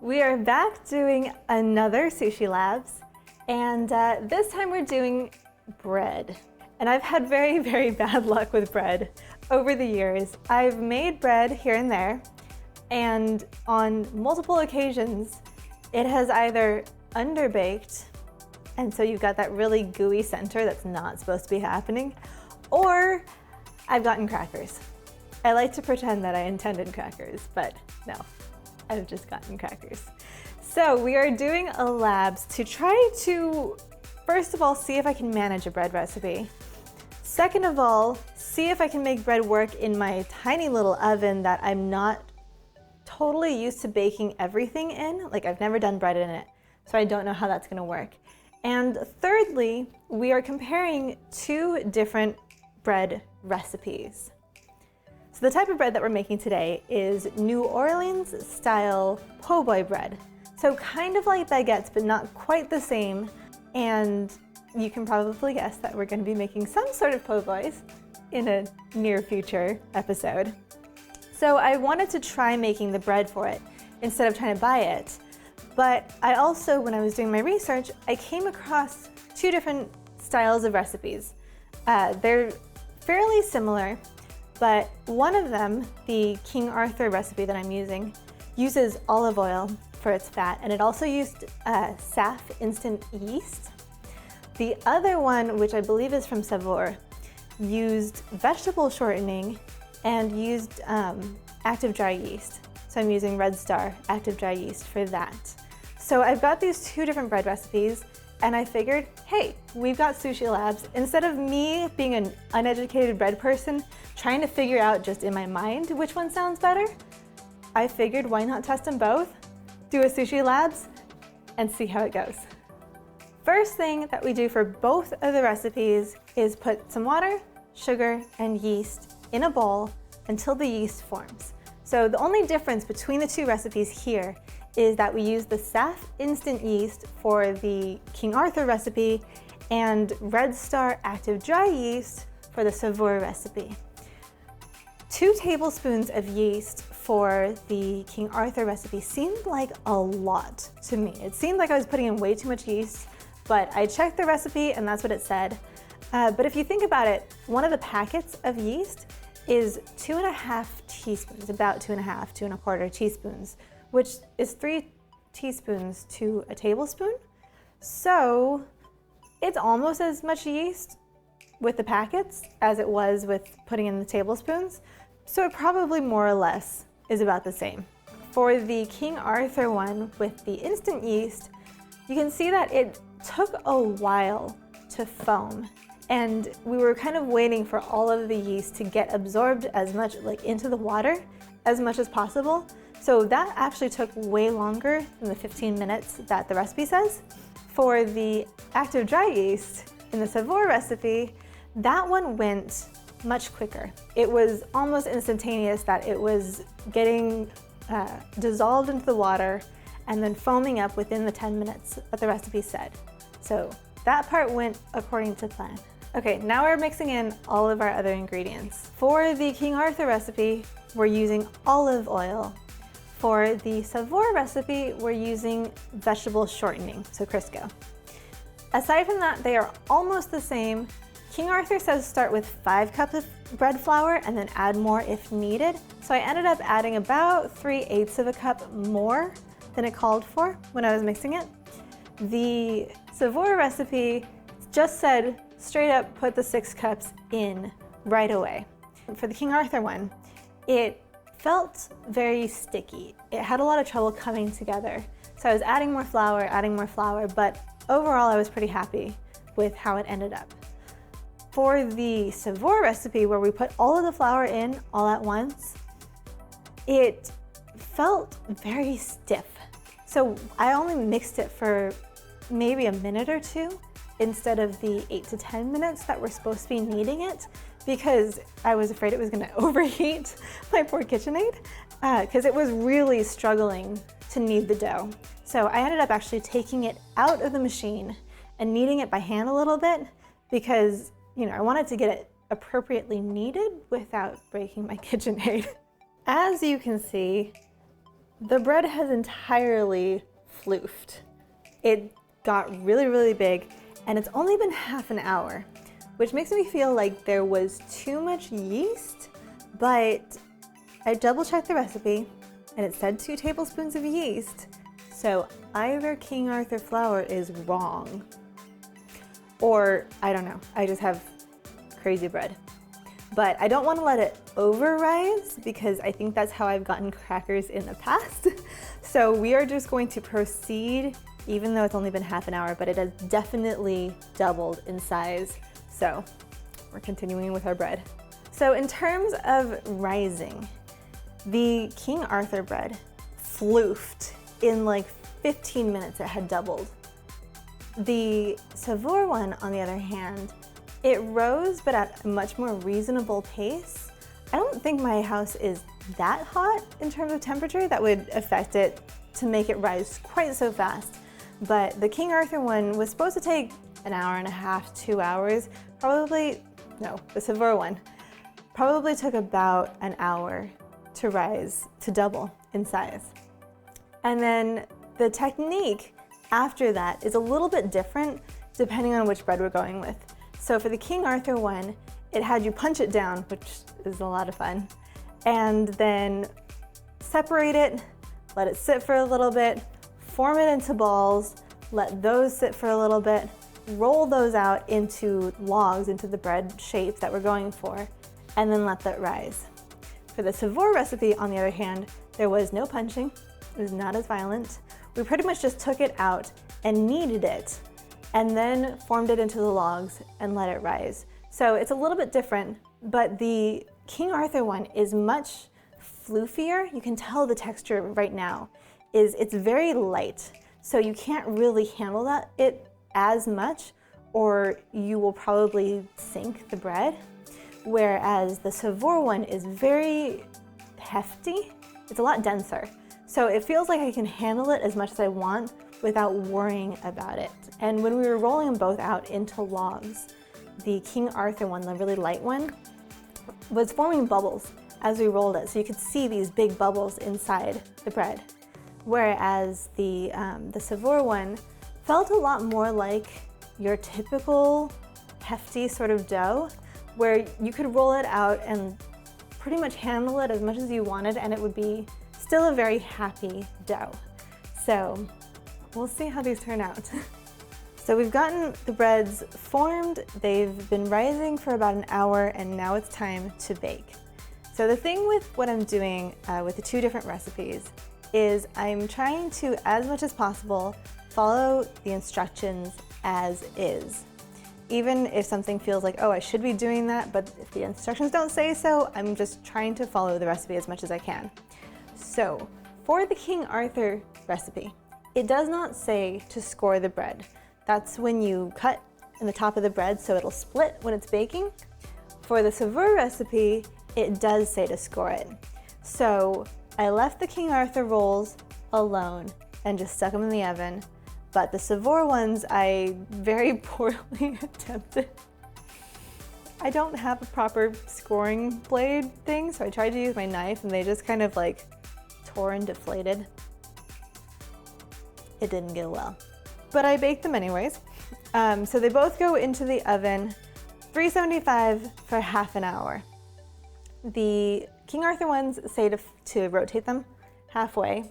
We are back doing another Sushi Labs, and this time we're doing bread. And I've had very, very bad luck with bread over the years. I've made bread here and there, and on multiple occasions, it has either underbaked, and so you've got that really gooey center that's not supposed to be happening, or I've gotten crackers. I like to pretend that I intended crackers, but no. I've just gotten crackers. So we are doing a labs to try to, first of all, see if I can manage a bread recipe. Second of all, see if I can make bread work in my tiny little oven that I'm not totally used to baking everything in. Like, I've never done bread in it, so I don't know how that's gonna work. And thirdly, we are comparing two different bread recipes. So the type of bread that we're making today is New Orleans style po' boy bread. So kind of like baguettes, but not quite the same. And you can probably guess that we're going to be making some sort of po' boys in a near future episode. So I wanted to try making the bread for it instead of trying to buy it. But I also, when I was doing my research, I came across two different styles of recipes. They're fairly similar, but one of them, the King Arthur recipe that I'm using, uses olive oil for its fat, and it also used SAF instant yeast. The other one, which I believe is from Savour, used vegetable shortening and used active dry yeast. So I'm using Red Star active dry yeast for that. So I've got these two different bread recipes, and I figured, hey, we've got Sushi Labs. Instead of me being an uneducated bread person trying to figure out just in my mind which one sounds better, I figured why not test them both, do a Sushi Labs, and see how it goes. First thing that we do for both of the recipes is put some water, sugar, and yeast in a bowl until the yeast forms. So the only difference between the two recipes here is that we use the SAF instant yeast for the King Arthur recipe and Red Star active dry yeast for the Savour recipe. 2 tablespoons of yeast for the King Arthur recipe seemed like a lot to me. It seemed like I was putting in way too much yeast, but I checked the recipe and that's what it said. But if you think about it, one of the packets of yeast is 2.5 teaspoons, about 2.5, 2.25 teaspoons, which is 3 teaspoons to a tablespoon. So it's almost as much yeast with the packets as it was with putting in the tablespoons. So it probably more or less is about the same. For the King Arthur one with the instant yeast, you can see that it took a while to foam. And we were kind of waiting for all of the yeast to get absorbed as much into the water as much as possible. So that actually took way longer than the 15 minutes that the recipe says. For the active dry yeast in the Savour recipe, that one went much quicker. It was almost instantaneous that it was getting dissolved into the water and then foaming up within the 10 minutes that the recipe said. So that part went according to plan. Okay, now we're mixing in all of our other ingredients. For the King Arthur recipe, we're using olive oil. For the Savour recipe, we're using vegetable shortening, so Crisco. Aside from that, they are almost the same. King Arthur says start with 5 cups of bread flour and then add more if needed. So I ended up adding about 3/8 of a cup more than it called for when I was mixing it. The Savour recipe just said straight up put the 6 cups in right away. For the King Arthur one, it felt very sticky. It had a lot of trouble coming together. So I was adding more flour, but overall I was pretty happy with how it ended up. For the Savour recipe, where we put all of the flour in all at once, it felt very stiff. So I only mixed it for maybe a minute or two instead of the 8 to 10 minutes that we're supposed to be kneading it, because I was afraid it was gonna overheat my poor KitchenAid, because it was really struggling to knead the dough. So I ended up actually taking it out of the machine and kneading it by hand a little bit, because I wanted to get it appropriately kneaded without breaking my KitchenAid. As you can see, The bread has entirely floofed. It got really, really big, and it's only been half an hour, which makes me feel like there was too much yeast, but I double-checked the recipe, and it said 2 tablespoons of yeast, so either King Arthur flour is wrong, or I don't know, I just have crazy bread. But I don't want to let it over-rise because I think that's how I've gotten crackers in the past. So we are just going to proceed, even though it's only been half an hour, but it has definitely doubled in size. So we're continuing with our bread. So in terms of rising, the King Arthur bread floofed in like 15 minutes. It had doubled. The Savour one, on the other hand, it rose, but at a much more reasonable pace. I don't think my house is that hot in terms of temperature that would affect it to make it rise quite so fast. But the King Arthur one was supposed to take an hour and a half, 2 hours. The Savour one probably took about an hour to rise, to double in size. And then the technique after that is a little bit different depending on which bread we're going with. So for the King Arthur one, it had you punch it down, which is a lot of fun, and then separate it, let it sit for a little bit, form it into balls, let those sit for a little bit, roll those out into logs, into the bread shape that we're going for, and then let that rise. For the Savour recipe, on the other hand, there was no punching. It was not as violent. We pretty much just took it out and kneaded it, and then formed it into the logs and let it rise. So it's a little bit different, but the King Arthur one is much floofier. You can tell the texture right now it's very light. So you can't really handle it as much, or you will probably sink the bread. Whereas the Savour one is very hefty. It's a lot denser. So it feels like I can handle it as much as I want without worrying about it. And when we were rolling them both out into logs, the King Arthur one, the really light one, was forming bubbles as we rolled it. So you could see these big bubbles inside the bread. Whereas the Savour one felt a lot more like your typical hefty sort of dough, where you could roll it out and pretty much handle it as much as you wanted, and it would be still a very happy dough. So we'll see how these turn out. So we've gotten the breads formed, they've been rising for about an hour, and now it's time to bake. So the thing with what I'm doing with the 2 different recipes is I'm trying to, as much as possible, follow the instructions as is. Even if something feels like, oh, I should be doing that, but if the instructions don't say so, I'm just trying to follow the recipe as much as I can. So for the King Arthur recipe, it does not say to score the bread. That's when you cut in the top of the bread so it'll split when it's baking. For the Savour recipe, it does say to score it. So I left the King Arthur rolls alone and just stuck them in the oven. But the Savour ones, I very poorly attempted. I don't have a proper scoring blade thing, so I tried to use my knife and they just kind of like tore and deflated. It didn't go well. But I baked them anyways. So they both go into the oven, 375 for half an hour. The King Arthur ones say to rotate them halfway.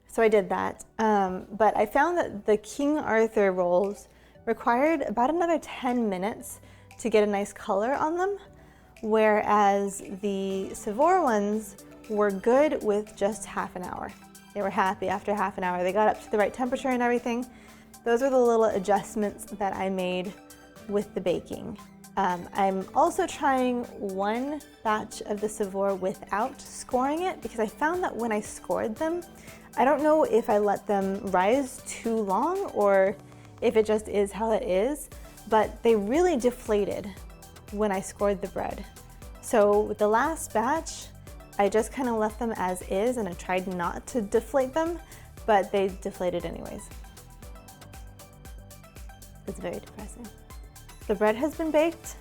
So I did that, but I found that the King Arthur rolls required about another 10 minutes to get a nice color on them, whereas the Savour ones were good with just half an hour. They were happy after half an hour. They got up to the right temperature and everything. Those are the little adjustments that I made with the baking. I'm also trying one batch of the Savour without scoring it, because I found that when I scored them, I don't know if I let them rise too long or if it just is how it is, but they really deflated when I scored the bread. So with the last batch, I just kind of left them as is and I tried not to deflate them, but they deflated anyways. It's very depressing. The bread has been baked.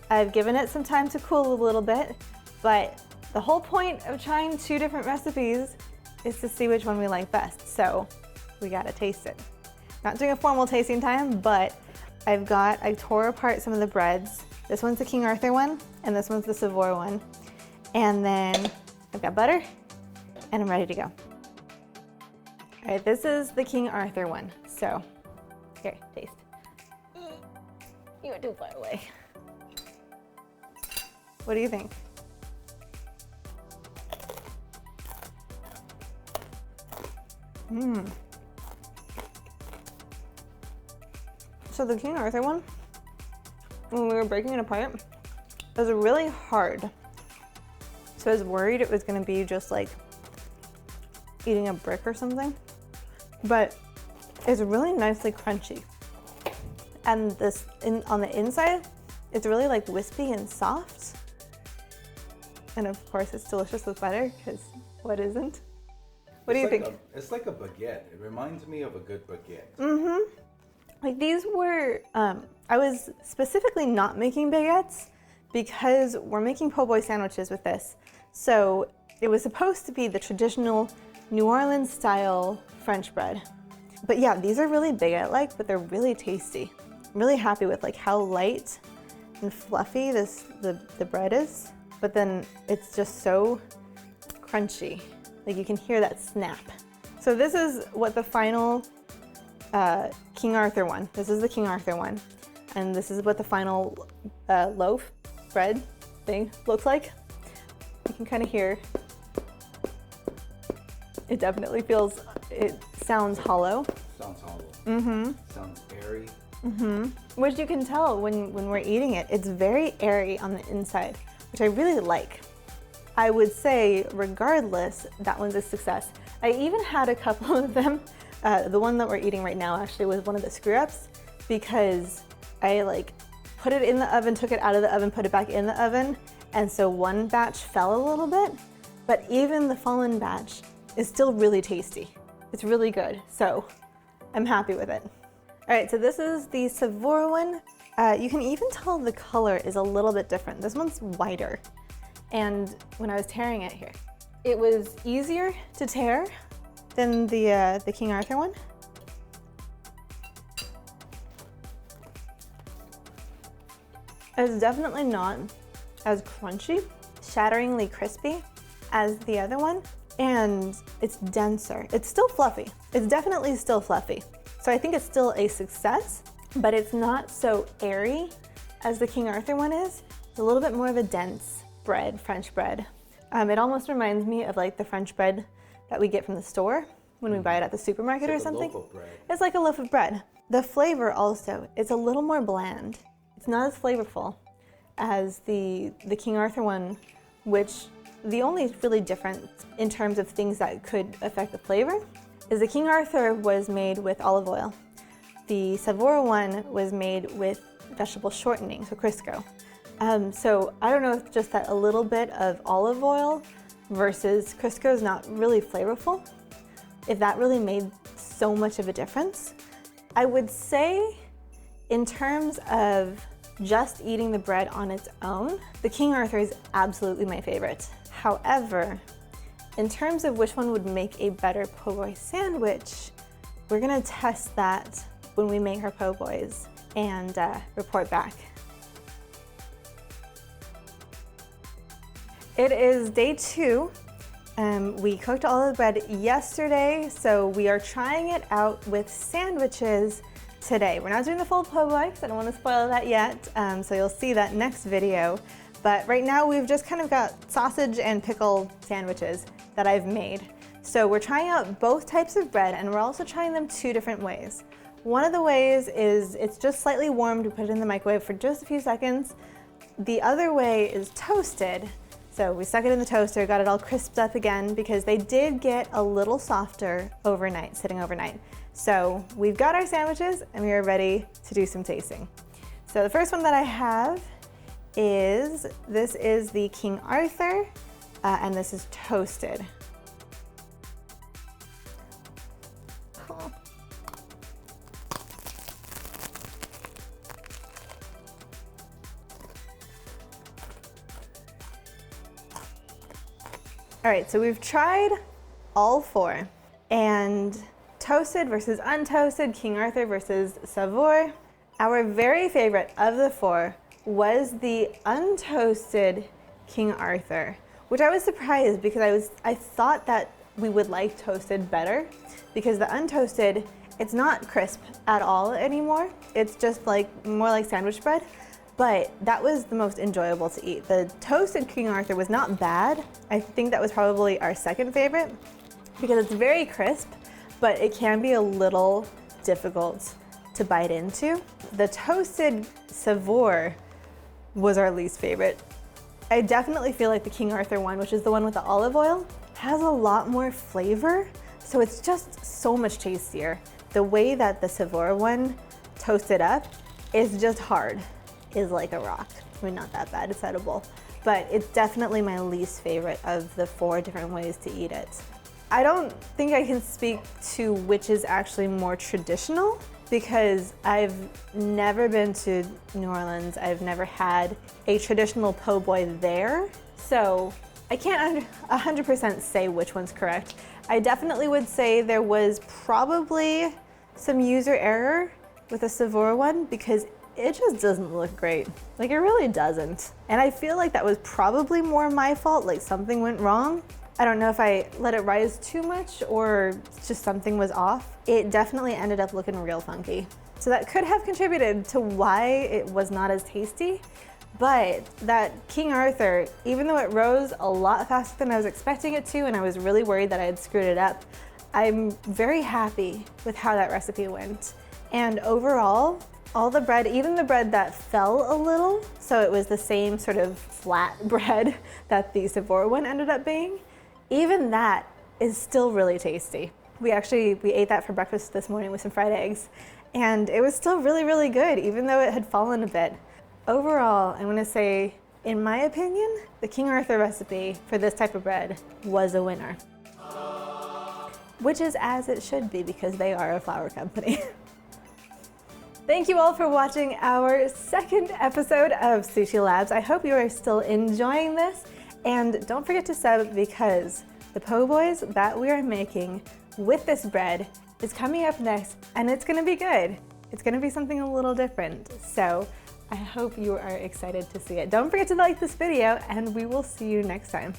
I've given it some time to cool a little bit, but the whole point of trying 2 different recipes is to see which one we like best. So we gotta taste it. Not doing a formal tasting time, but I tore apart some of the breads. This one's the King Arthur one, and this one's the Savoy one. And then I've got butter, and I'm ready to go. All right, this is the King Arthur one. So here, taste. You went too far away. What do you think? So the King Arthur one, when we were breaking it apart, it was really hard. So I was worried it was gonna be just like eating a brick or something, but it's really nicely crunchy. And this, on the inside, it's really like wispy and soft. And of course it's delicious with butter, because what isn't? What do you think? It's like a baguette. It reminds me of a good baguette. Mm-hmm. Like these were, I was specifically not making baguettes because we're making po' boy sandwiches with this. So it was supposed to be the traditional New Orleans style French bread. But yeah, these are really baguette-like, but they're really tasty. I'm really happy with like how light and fluffy the bread is, but then it's just so crunchy. Like you can hear that snap. So this is what the final King Arthur one. This is the King Arthur one. And this is what the final loaf bread thing looks like. You can kind of hear, it definitely feels, it sounds hollow. Sounds hollow. Mm-hmm. Sounds airy. Mm-hmm. Which you can tell when we're eating it. It's very airy on the inside, which I really like. I would say, regardless, that one's a success. I even had a couple of them. The one that we're eating right now actually was one of the screw-ups because I like put it in the oven, took it out of the oven, put it back in the oven, and so one batch fell a little bit, but even the fallen batch is still really tasty. It's really good, so I'm happy with it. All right, so this is the Savoy one. You can even tell the color is a little bit different. This one's whiter. And when I was tearing it here, it was easier to tear than the King Arthur one. It's definitely not as crunchy, shatteringly crispy as the other one, and it's denser. It's still fluffy. It's definitely still fluffy. So I think it's still a success, but it's not so airy as the King Arthur one is. It's a little bit more of a dense bread, French bread. It almost reminds me of like the French bread that we get from the store when we buy it at the supermarket or something. It's like a loaf of bread. It's like a loaf of bread. The flavor also, it's a little more bland. It's not as flavorful as the King Arthur one, which the only really difference in terms of things that could affect the flavor is the King Arthur was made with olive oil. The Savoy one was made with vegetable shortening, so Crisco. So I don't know if just that a little bit of olive oil versus Crisco is not really flavorful, if that really made so much of a difference. I would say in terms of just eating the bread on its own, the King Arthur is absolutely my favorite. However, in terms of which one would make a better po' boy sandwich, we're gonna test that when we make our po' boys and report back. It is day 2. We cooked all the bread yesterday, so we are trying it out with sandwiches today. We're not doing the full po' boy, because I don't want to spoil that yet, so you'll see that next video. But right now we've just kind of got sausage and pickle sandwiches that I've made. So we're trying out both types of bread, and we're also trying them 2 different ways. One of the ways is it's just slightly warmed, we put it in the microwave for just a few seconds. The other way is toasted. So we stuck it in the toaster, got it all crisped up again because they did get a little softer overnight, sitting overnight. So we've got our sandwiches and we are ready to do some tasting. So the first one that I have is, this is the King Arthur, and this is toasted. Oh. All right, so we've tried all four. And toasted versus untoasted, King Arthur versus Savour. Our very favorite of the four was the untoasted King Arthur, which I was surprised because I thought that we would like toasted better, because the untoasted, it's not crisp at all anymore. It's just like more like sandwich bread, but that was the most enjoyable to eat. The toasted King Arthur was not bad. I think that was probably our second favorite because it's very crisp, but it can be a little difficult to bite into. The toasted Savour was our least favorite. I definitely feel like the King Arthur one, which is the one with the olive oil, has a lot more flavor, so it's just so much tastier. The way that the Savour one toasted up is just hard, is like a rock. I mean, not that bad, it's edible, but it's definitely my least favorite of the four different ways to eat it. I don't think I can speak to which is actually more traditional, because I've never been to New Orleans. I've never had a traditional po' boy there, so I can't 100% say which one's correct. I definitely would say there was probably some user error with the Savour one because it just doesn't look great. Like, it really doesn't. And I feel like that was probably more my fault, like something went wrong. I don't know if I let it rise too much or just something was off. It definitely ended up looking real funky. So that could have contributed to why it was not as tasty. But that King Arthur, even though it rose a lot faster than I was expecting it to, and I was really worried that I had screwed it up, I'm very happy with how that recipe went. And overall, all the bread, even the bread that fell a little, so it was the same sort of flat bread that the Savour one ended up being, even that is still really tasty. We ate that for breakfast this morning with some fried eggs, and it was still really, really good, even though it had fallen a bit. Overall, I'm gonna say, in my opinion, the King Arthur recipe for this type of bread was a winner. Which is as it should be, because they are a flour company. Thank you all for watching our second episode of Sushi Labs. I hope you are still enjoying this. And don't forget to sub, because the po' boys that we are making with this bread is coming up next, and it's gonna be good. It's gonna be something a little different. So I hope you are excited to see it. Don't forget to like this video, and we will see you next time.